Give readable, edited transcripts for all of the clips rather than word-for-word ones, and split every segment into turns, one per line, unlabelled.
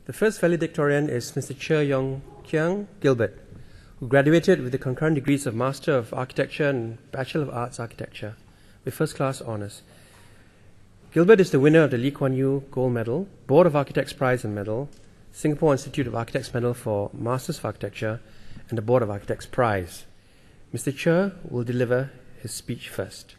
The first valedictorian is Mr. Che Yong Kiang Gilbert, who graduated with the concurrent degrees of Master of Architecture and Bachelor of Arts Architecture with first-class honours. Gilbert is the winner of the Lee Kuan Yew Gold Medal, Board of Architects Prize and Medal, Singapore Institute of Architects Medal for Masters of Architecture, and the Board of Architects Prize. Mr. Che will deliver his speech first.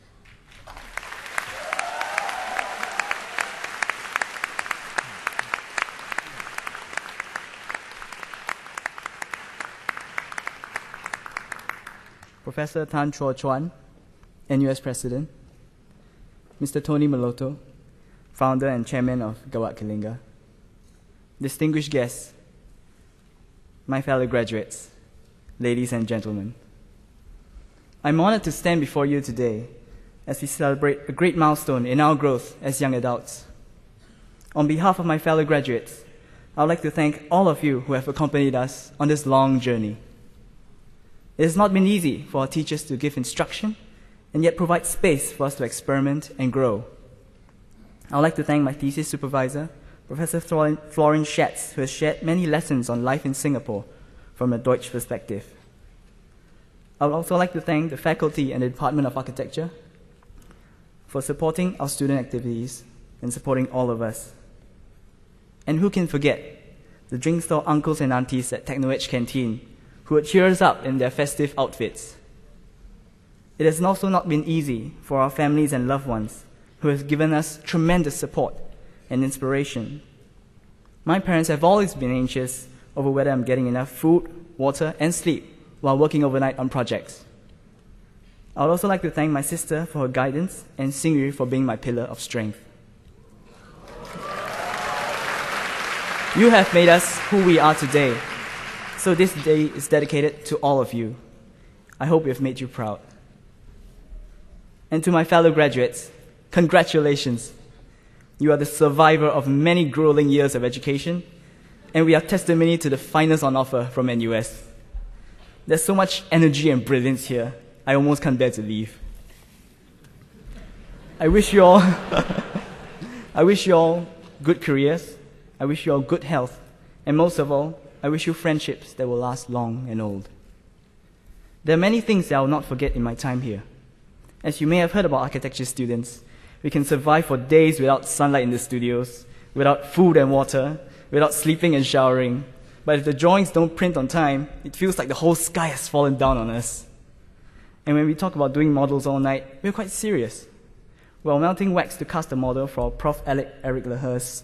Professor Tan Chua Chuan, NUS President, Mr. Tony Maloto, Founder and Chairman of Gawat Kalinga, distinguished guests, my fellow graduates, ladies and gentlemen. I'm honored to stand before you today as we celebrate a great milestone in our growth as young adults. On behalf of my fellow graduates, I would like to thank all of you who have accompanied us on this long journey. It has not been easy for our teachers to give instruction and yet provide space for us to experiment and grow. I would like to thank my thesis supervisor, Professor Florence Schatz, who has shared many lessons on life in Singapore from a Deutsch perspective. I would also like to thank the faculty and the Department of Architecture for supporting our student activities and supporting all of us. And who can forget the drink store uncles and aunties at Techno Edge Canteen who would cheer us up in their festive outfits. It has also not been easy for our families and loved ones who have given us tremendous support and inspiration. My parents have always been anxious over whether I'm getting enough food, water, and sleep while working overnight on projects. I would also like to thank my sister for her guidance and Xingyu for being my pillar of strength. You have made us who we are today. So this day is dedicated to all of you. I hope we have made you proud. And to my fellow graduates, congratulations. You are the survivor of many grueling years of education, and we are testimony to the finest on offer from NUS. There's so much energy and brilliance here, I almost can't bear to leave. I wish you all good careers, I wish you all good health, and most of all, I wish you friendships that will last long and old. There are many things that I will not forget in my time here. As you may have heard about architecture students, we can survive for days without sunlight in the studios, without food and water, without sleeping and showering. But if the drawings don't print on time, it feels like the whole sky has fallen down on us. And when we talk about doing models all night, we're quite serious. While melting wax to cast a model for Prof. Eric Leher's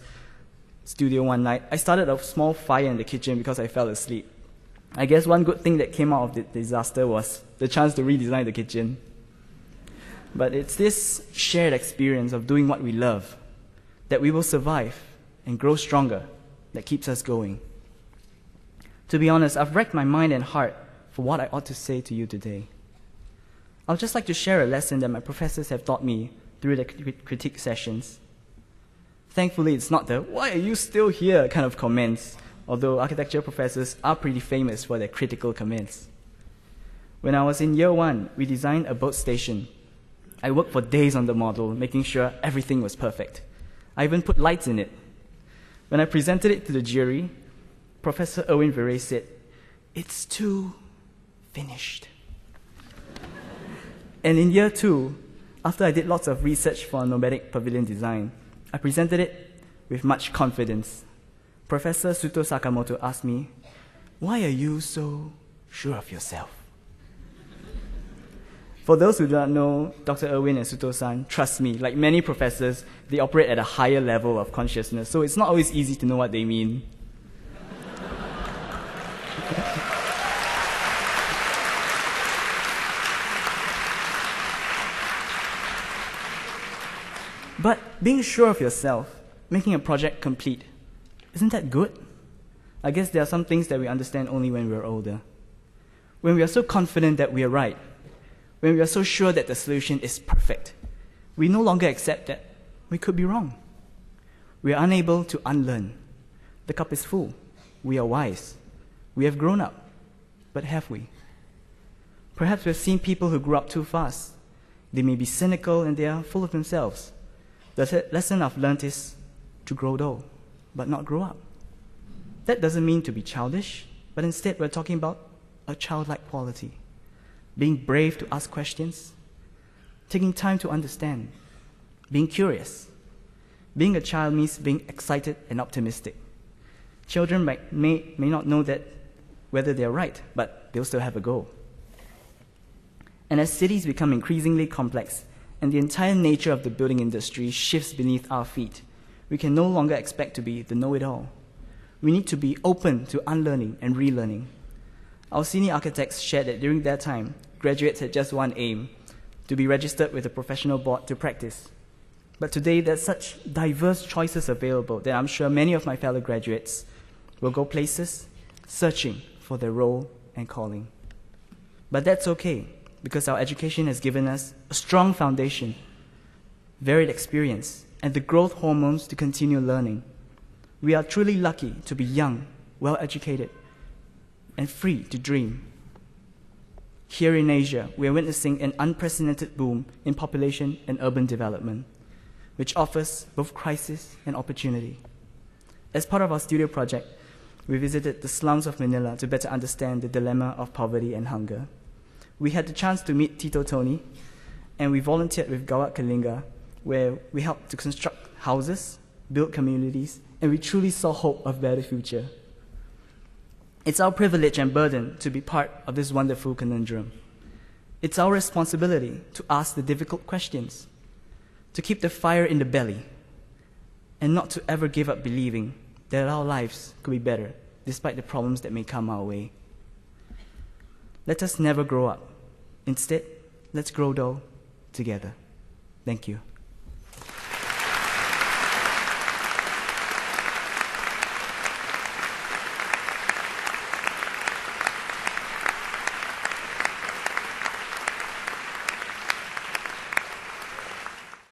studio one night, I started a small fire in the kitchen because I fell asleep. I guess one good thing that came out of the disaster was the chance to redesign the kitchen. But it's this shared experience of doing what we love that we will survive and grow stronger that keeps us going. To be honest, I've wrecked my mind and heart for what I ought to say to you today. I'd just like to share a lesson that my professors have taught me through the critique sessions. Thankfully, it's not the, "Why are you still here?" kind of comments, although architecture professors are pretty famous for their critical comments. When I was in year one, we designed a boat station. I worked for days on the model, making sure everything was perfect. I even put lights in it. When I presented it to the jury, Professor Erwin Verey said, "It's too finished." And in year two, after I did lots of research for a nomadic pavilion design, I presented it with much confidence. Professor Suto Sakamoto asked me, "Why are you so sure of yourself?" For those who do not know, Dr. Erwin and Suto-san, trust me, like many professors, they operate at a higher level of consciousness, so it's not always easy to know what they mean. But being sure of yourself, making a project complete, isn't that good? I guess there are some things that we understand only when we're older. When we are so confident that we are right, when we are so sure that the solution is perfect, we no longer accept that we could be wrong. We are unable to unlearn. The cup is full. We are wise. We have grown up. But have we? Perhaps we've seen people who grew up too fast. They may be cynical and they are full of themselves. The lesson I've learned is to grow old, but not grow up. That doesn't mean to be childish, but instead we're talking about a childlike quality. Being brave to ask questions, taking time to understand, being curious. Being a child means being excited and optimistic. Children may not know that whether they're right, but they'll still have a go. And as cities become increasingly complex and the entire nature of the building industry shifts beneath our feet, we can no longer expect to be the know-it-all. We need to be open to unlearning and relearning. Our senior architects shared that during their time, graduates had just one aim, to be registered with a professional board to practice. But today, there's such diverse choices available that I'm sure many of my fellow graduates will go places searching for their role and calling. But that's okay, because our education has given us a strong foundation, varied experience, and the growth hormones to continue learning. We are truly lucky to be young, well-educated, and free to dream. Here in Asia, we are witnessing an unprecedented boom in population and urban development, which offers both crisis and opportunity. As part of our studio project, we visited the slums of Manila to better understand the dilemma of poverty and hunger. We had the chance to meet Tito Tony, and we volunteered with Gawat Kalinga, where we helped to construct houses, build communities, and we truly saw hope of a better future. It's our privilege and burden to be part of this wonderful conundrum. It's our responsibility to ask the difficult questions, to keep the fire in the belly, and not to ever give up believing that our lives could be better despite the problems that may come our way. Let us never grow up. Instead, let's grow though together. Thank you.